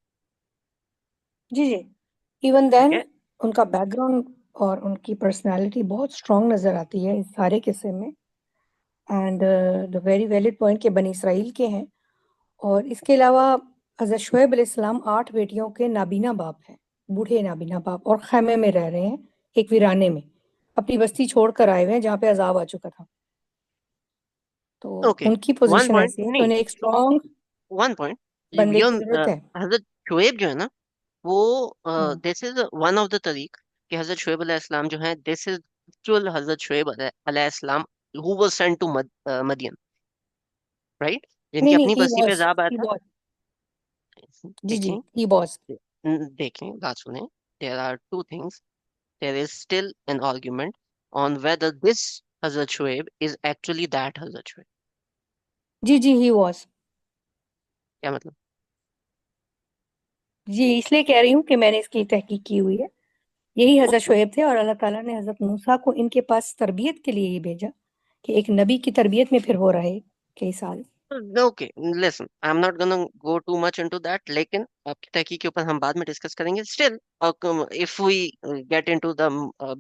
जी जी, इवन ठीक देन है। उनका बैकग्राउंड और उनकी पर्सनालिटी बहुत स्ट्रांग नजर आती है इस सारे किस्से में। And the very valid point के बनी इसराइल के हैं। और इसके अलावा हजरत शुएब अलैहिस्सलाम 8 बेटियों के नाबीना बाप हैं, बूढ़े नाबीना बाप, और खैमे में रह रहे हैं, एक वीराने में अपनी बस्ती छोड़कर आए हुए हैं जहाँ पे अजाब आ चुका था। तो ओके, उनकी वन पोजीशन पॉइंट ऐसी है कि नहीं, उन्हें एक स्ट्रांग वन पॉइंट, बंदे योर की जरूरत है। हजरत शुएब जो है ना, वो हम्म। This is one of the तरीक कि हजरत शुएब अलैहिस्सलाम जो है, दिस इज एक्चुअल हजरत शुएब अलैहिस्सलाम who was sent to Madyan, right, जिनकी नहीं नहीं, अपनी बस्ती पे अजाब आया ही था। वॉज, जी जी, देखें, ही वॉज। देखें, बात सुने, there are two things, there is still an argument on whether this हजरत शुएब is actually that Hazrat Shoaib. Ji ji, he was. क्या मतलब? जी, इसलिए कह रही हूँ कि मैंने इसकी तहकीक की हुई है। यही हजरत शुएब थे और अल्लाह ताला ने हजरत मूसा को इनके पास तरबियत के लिए ही भेजा कि एक नबी की तरबियत में फिर वो रहे कई साल। Okay, listen, I'm not gonna go too much into that, लेकिन आपकी तहकीक के ऊपर हम बाद में डिस्कस करेंगे। Still, if we get into the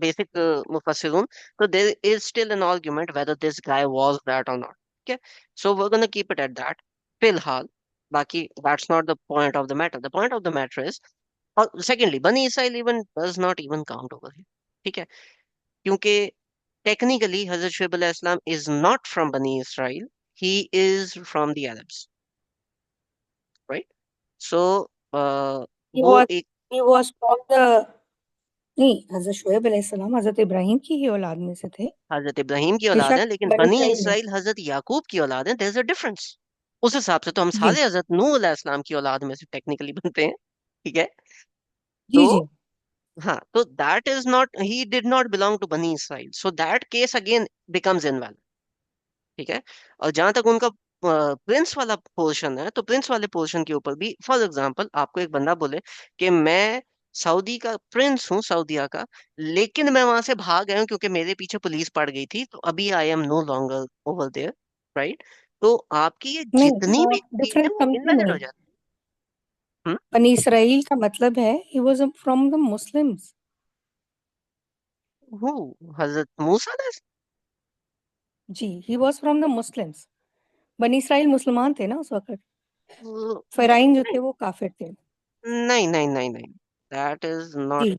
basic मुफस्सिरून, so there is still an argument whether this guy was that or not. Okay, so we're gonna keep it at that. फिलहाल, बाकी that's not the point of the matter. The point of the matter is, secondly, Bani Israel even does not even count over here. ठीक है, क्योंकि technically Hazrat Shuaib alayhi salam is not from Bani Israel. He is from the Arabs, right? So ही वो was एक ही was from the, नहीं, हजरत शुएब अलैहिस्सलाम हजरत इब्राहिम की ही औलाद में से थे। हजरत इब्राहिम की औलाद बेशक है, लेकिन बनी बनी इसराइल नहीं। इसराइल हजरत याकूब की औलाद है। There is a difference. उस हिसाब से तो हम जी सारे हजरत नूह अलैहि सलाम की औलाद में से टेक्निकली बनते हैं। ठीक है। तो जी जी। हाँ, तो that is not, he did not belong to Bani Israel, so that case again becomes invalid. ठीक है। और जहां तक उनका प्रिंस वाला पोर्शन है, तो प्रिंस वाले पोर्शन के ऊपर भी, फॉर एग्जांपल, आपको एक बंदा बोले कि मैं सऊदी का प्रिंस हूँ, सऊदीया का, लेकिन मैं वहां से भाग गया हूँ क्योंकि मेरे पीछे पुलिस पड़ गई थी, तो अभी I am no longer over there, right? तो आपकी ये नहीं, जितनी भी आप चीजें डिफरेंट हैं, वो समझे इनवैलिड हो नहीं। जाती हैं। बनी इसराइल का मतलब है he was from the Muslims. Who? हजरत Musa ji, he was from the Muslims. Bani Israel मुसलमान थे ना उस वक्त। फराइन जो नहीं, थे वो काफिर थे। नहीं, नहीं, नहीं, नहीं, that is not जी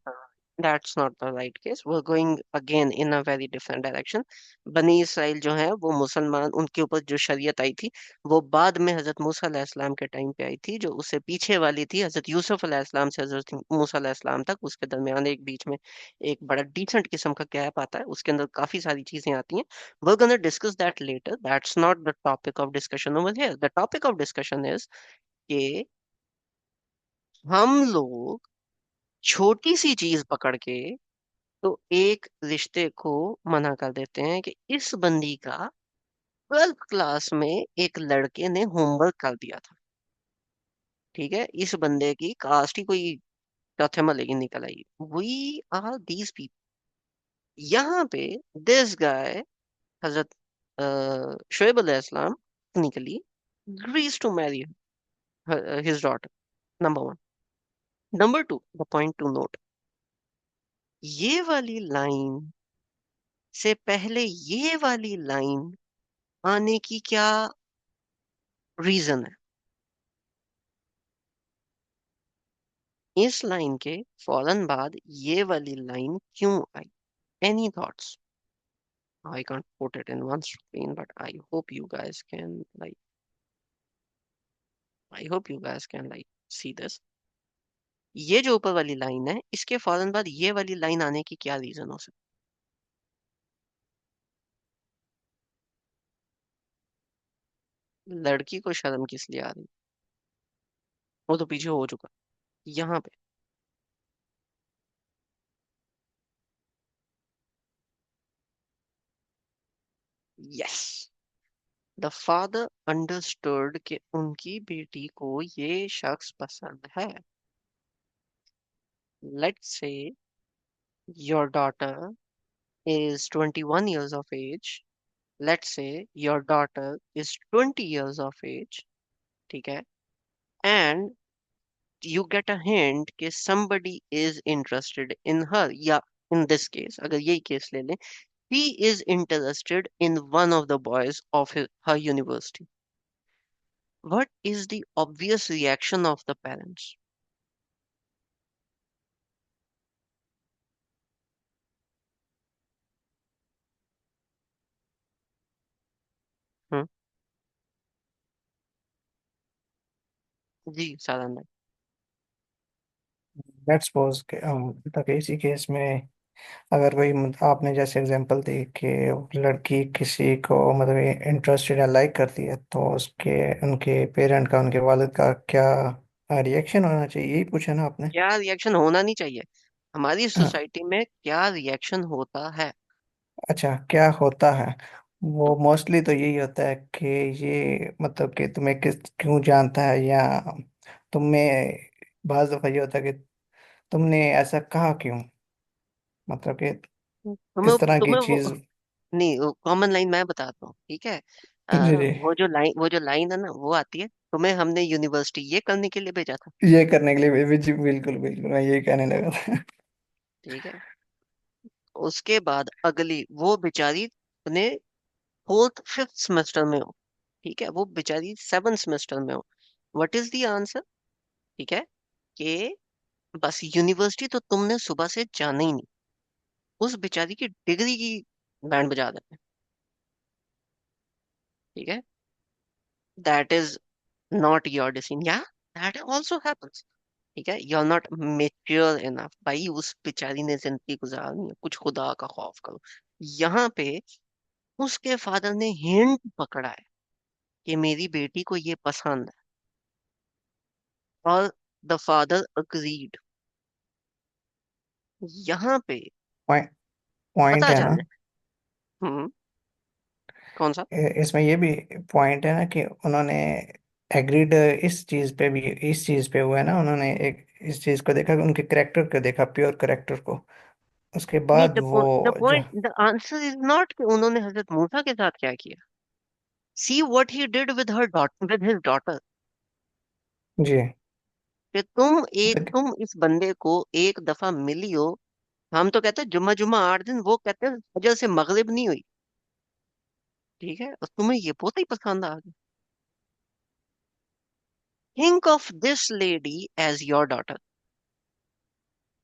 that's not the right case. We're going again in a very different direction. बनी इसराइल जो है वो मुसलमान, उनके ऊपर जो शरीयत आई थी वो बाद में हजरत मूसा अलैहिस्सलाम के टाइम पे आई थी, जो उससे पीछे वाली थी हजरत यूसुफ अलैहिस्सलाम से हजरत मूसा अलैहिस्सलाम तक। उसके दरमियान एक बीच में एक बड़ा डिसेंट किस्म का गैप आता है, उसके अंदर काफी सारी चीजें आती हैं। We're gonna discuss that later. That's not the topic of discussion over here. The topic of discussion is कि हम लोग छोटी सी चीज पकड़ के तो एक रिश्ते को मना कर देते हैं कि इस बंदी का 12th क्लास में एक लड़के ने होमवर्क कर दिया था। ठीक है, इस बंदे की कास्ट ही कोई चौथे महल्ले की निकल आई। We are these people. यहाँ पे दिस गाय हजरत शोएब अलैहिस्सलाम technically agrees to marry his daughter. Number one. Number two, the point to note, ये वाली लाइन से पहले ये वाली लाइन आने की क्या रीजन है? इस लाइन के फौरन बाद ये वाली लाइन क्यों आई? Any thoughts? I can't put it in one screen, but I hope you guys can like see this. ये जो ऊपर वाली लाइन है, इसके फौरन बाद ये वाली लाइन आने की क्या रीजन हो सकती? लड़की को शर्म किस लिए आ रही? वो तो पीछे हो चुका यहाँ पे। यस, द फादर अंडरस्टूड कि उनकी बेटी को ये शख्स पसंद है। Let's say your daughter is 21 years of age. Let's say your daughter is 20 years of age. ठीक है। and you get a hint कि somebody is interested in her, या in this case अगर यही केस ले लें, he is interested in one of the boys of her university. What is the obvious reaction of the parents? हम्म, जी साधन भाई। Let's suppose कि मतलब इसी केस में अगर कोई आपने जैसे एग्जांपल दी कि लड़की किसी को मतलब इंटरेस्टेड या लाइक करती है, तो उसके उनके पेरेंट का, उनके वालिद का क्या रिएक्शन होना चाहिए, यही पूछा ना आपने? क्या रिएक्शन होना नहीं चाहिए, हमारी हाँ, सोसाइटी में क्या रिएक्शन होता है? अच्छा क्या होता है? वो मोस्टली तो यही होता है कि ये मतलब कि तुम्हें किस क्यों जानता है, या तुम्हें बाज दफा ये होता है कि तुमने ऐसा कहा क्यों, मतलब कि तुम्हें किस तरह की तुम्हें वो चीज। नहीं, कॉमन लाइन मैं बताता हूँ, ठीक है? जी जी। वो जो लाइन है ना, वो आती है, तुम्हें हमने यूनिवर्सिटी ये करने के लिए भेजा था। ये करने के लिए जी, बिल्कुल बिल्कुल मैं यही कहने लगा था। ठीक है, उसके बाद अगली वो बेचारी अपने फोर्थ फिफ्थ सेमेस्टर में हो, ठीक है, वो बेचारी सेवन सेमेस्टर में हो। What is the answer? ठीक है, कि बस यूनिवर्सिटी तो तुमने सुबह से जाना ही नहीं, उस बेचारी की डिग्री की बैंड बजा देते हैं। ठीक है, that is not your decision, या दैट ऑल्सो हैपेंस। ठीक है, you are not mature enough भाई, उस बेचारी ने जिंदगी गुजारनी है, कुछ खुदा का खौफ करो। यहाँ पे उसके फादर ने हिंट पकड़ा है कि मेरी बेटी को ये पसंद है, और द फादर अग्रीड। यहाँ पे पॉइंट पॉइंट पता है चल ना, जाए। हम्म, कौन सा? इसमें ये भी पॉइंट है ना कि उन्होंने एग्रीड इस चीज पे भी, इस चीज पे हुआ है ना, उन्होंने एक इस चीज को देखा, उनके करेक्टर को देखा, प्योर करेक्टर को। उसके नहीं, बाद वो द जो। Point, the answer is not कि उन्होंने हजरत मूसा के साथ क्या किया। See what he did with her daughter, with his daughter. जी। कि तुम इस बंदे को एक दफा मिली हो, हम तो कहते हैं जुम्मा जुम्मा 8 दिन, वो कहते हैं फजर से मगरिब नहीं हुई। ठीक है, और तुम्हें ये बहुत ही पसंद आ गया। Think of this lady as your daughter,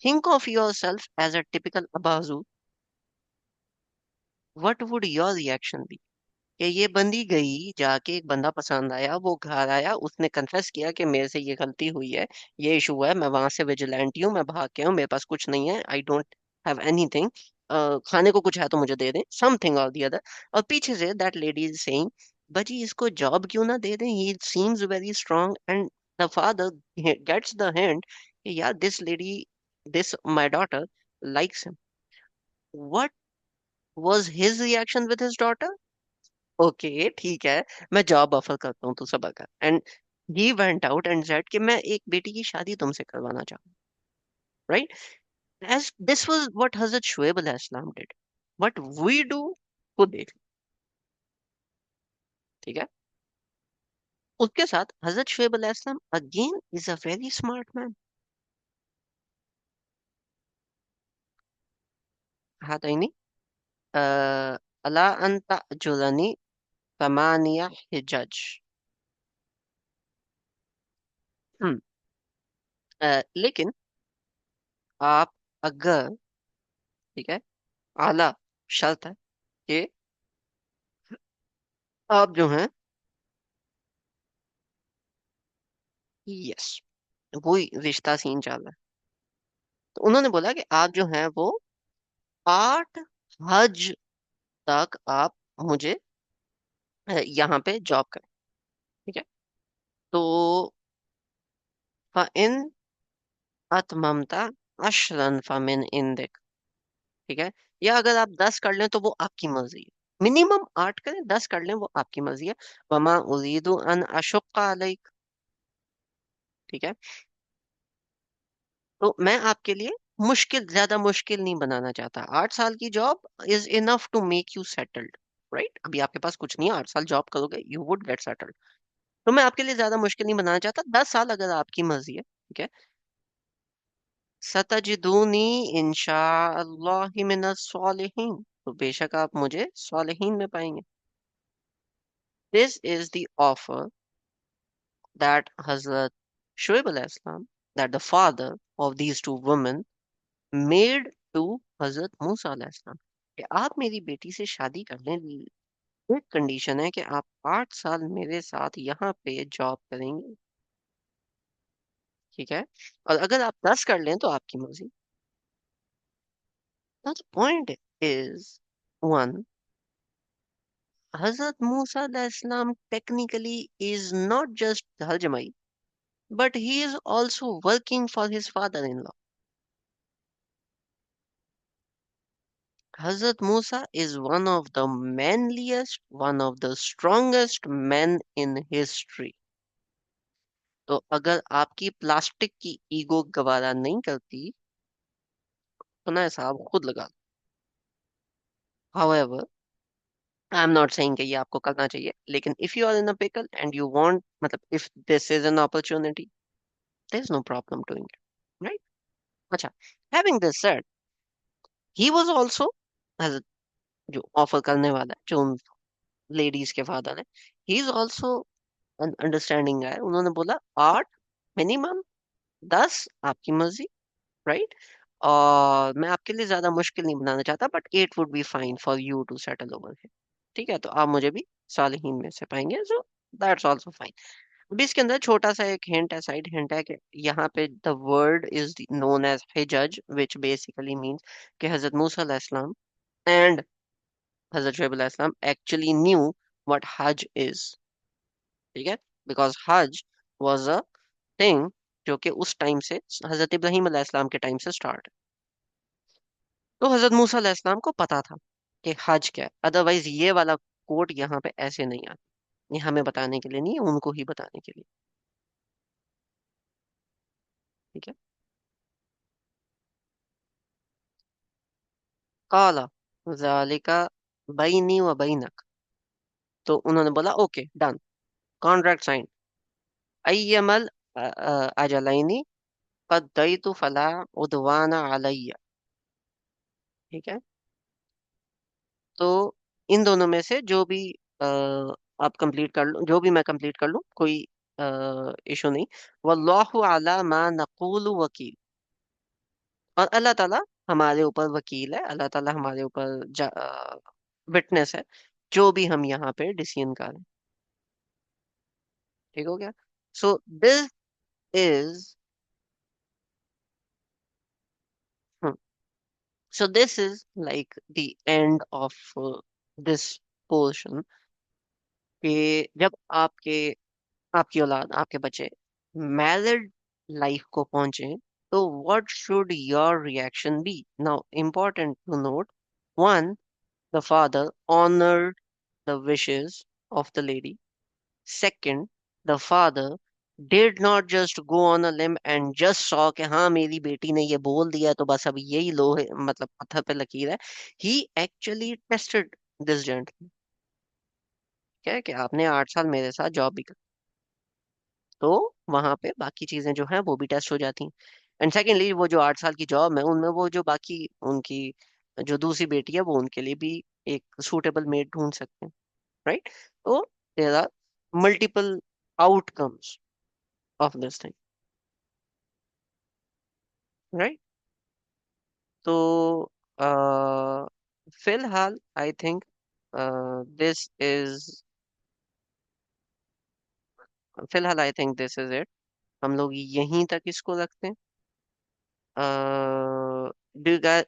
think of yourself as a typical अबाजू। What would your reaction be? कि ये बंदी गई, जाके एक बंदा पसंद आया, वो घर आया, उसने कन्फेस किया कि मेरे से ये गलती हुई है, ये इशू है, मैं वहां से विजिलेंटी हूँ, मैं भाग के हूँ, मेरे पास कुछ नहीं है, आई डोंट हैव एनीथिंग, खाने को कुछ है तो मुझे दे दें, समथिंग और दी अदर। और पीछे say that lady is saying, बजी इसको जॉब क्यों ना दे दें, he seems very strong, and the father gets the hint कि यार this lady, this my daughter likes him. What was his reaction with his daughter? Okay ठीक है, मैं जॉब ऑफर करता हूँ, तू सबर कर। And he went out and said कि मैं एक बेटी की शादी तुमसे करवाना चाहूँ, right? As this was what हजरत शुएब अलैहिस्सलाम डिड, व्हाट वी डू, खुद देख लो। ठीक है, उसके साथ हजरत शुएब अलैहिस्सलाम again is a very smart man. हाँ तो नहीं, अला अंता जुलनी तमानिया हिजज। हम्म, लेकिन आप अगर, ठीक है, आला शर्त है कि आप जो हैं, यस, वही रिश्ता सीन चल रहा है। तो उन्होंने बोला कि आप जो हैं वो 8 हज तक आप मुझे यहाँ पे जॉब करें। ठीक है, तो इन अतममता अशरन फमिन इंदिक। ठीक है, या अगर आप 10 कर लें तो वो आपकी मर्जी है, मिनिमम 8 करें, 10 कर लें वो आपकी मर्जी है। वमा उरीदु अन अशुक्का अलैक। ठीक है, तो मैं आपके लिए ज्यादा मुश्किल नहीं बनाना चाहता, 8 साल की job is enough to make you settled. Right, अभी आपके पास कुछ नहीं है, 8 साल जॉब करोगे, यू वुड गेट सेटल्ड। तो मैं आपके लिए ज्यादा मुश्किल नहीं बनाना चाहता, 10 साल अगर आपकी मर्जी है, ठीक है। सतजिदूनी इंशाअल्लाह मिनस सालिहीन, तो बेशक आप मुझे सालिहीन में पाएंगे। This is the offer that Hazrat Shoaib alayhi salam, that the father of these two women made to Hazrat Musa alayhi salam, कि आप मेरी बेटी से शादी कर लें, एक कंडीशन है कि आप 8 साल मेरे साथ यहाँ पे जॉब करेंगे, ठीक है। और अगर आप 10 कर लें तो आपकी मर्जी। Now the point is one, Hazrat Musa alayhi salam technically is not just Tarjamai, but he is also working for his father-in-law. Hazrat Musa is one of the manliest, one of the strongest men in history. तो अगर आपकी plastic की ego गवारा नहीं करती तो ना साहब खुद लगा लो। However, I am not saying कि ये आपको करना चाहिए, लेकिन if you are in a pickle and you want, मतलब if this is an opportunity, there is no problem doing it, right? अच्छा, having this said, he was also, as जो offer करने वाला है, जो उन लेडीज के फादर है, he is also अंडरस्टैंडिंग है। उन्होंने बोला 8 मिनिमम, 10 आपकी मर्जी, राइट। और मैं आपके लिए ज्यादा मुश्किल नहीं बनाना चाहता, but 8 would be fine for you to settle over here, ठीक है। तो आप मुझे भी सालिहीन में से पाएंगे, सो दैट्स आल्सो फाइन। अभी इसके अंदर छोटा सा एक हिंट है, साइड हिंट है, कि यहाँ पे the word is known as हिजज, विच बेसिकली मीन्स कि हजरत मूसा अलैहिस्सलाम एंड हजरत शुएब अलैहिस्सलाम एक्चुअली न्यू व्हाट हज इज, ठीक है। बिकॉज हज वाज अ थिंग जो कि उस टाइम से, हजरत इब्राहिम अलैहिस्सलाम के टाइम से स्टार्ट है। तो हजरत मूसा अलैहिस्सलाम को पता था कि हज क्या है, अदरवाइज ये वाला कोड यहाँ पे ऐसे नहीं आता। ये हमें बताने के लिए नहीं है, उनको ही बताने के लिए, ठीक है। काला ज़ालिका बैनी व बैनक, तो उन्होंने बोला ओके डन, कॉन्ट्रैक्ट साइन, अय्यमल अजलैनी क़द्दैतु फला उदवाना अलैया, ठीक है। तो इन दोनों में से जो भी आप कंप्लीट कर लो, जो भी मैं कंप्लीट कर लूँ, कोई इशू नहीं। वल्लाहु अला मा नक़ूलु वकील, और अल्लाह ताला हमारे ऊपर वकील है, अल्लाह ताला हमारे ऊपर विटनेस है, जो भी हम यहाँ पे डिसीजन करें, ठीक हो गया। So this is so this is like the end of this portion, कि जब आपकी औलाद, आपके बच्चे मैरिड लाइफ को पहुंचे, तो what should your reaction be. Now important to note, one, the father honoured the wishes of the lady. Second, the father did not just go on a limb and just saw कि हाँ मेरी बेटी ने ये बोल दिया तो बस अब यही लो है, मतलब पत्थर पे लकीर है। He actually tested this gentleman, क्या है कि आपने 8 साल मेरे साथ जॉब भी, तो वहां पे बाकी चीजें जो हैं वो भी टेस्ट हो जाती हैं। एंड सेकेंडली, वो जो 8 साल की जॉब है उनमें वो जो बाकी उनकी जो दूसरी बेटी है वो उनके लिए भी एक सूटेबल मेड ढूंढ सकते हैं, राइट। तो there are multiple outcomes of this thing, right. तो अ, फिलहाल आई थिंक दिस इज फिलहाल I think this is it. हम लोग यहीं तक इसको रखते हैं।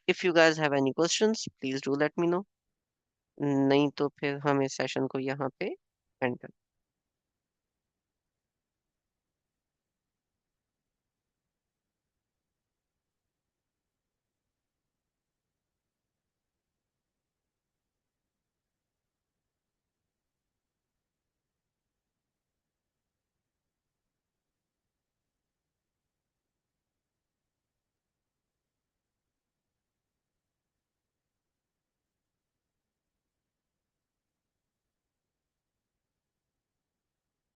If you guys have any questions, please do let me know. नहीं तो फिर हम इस सेशन को यहाँ पे एंड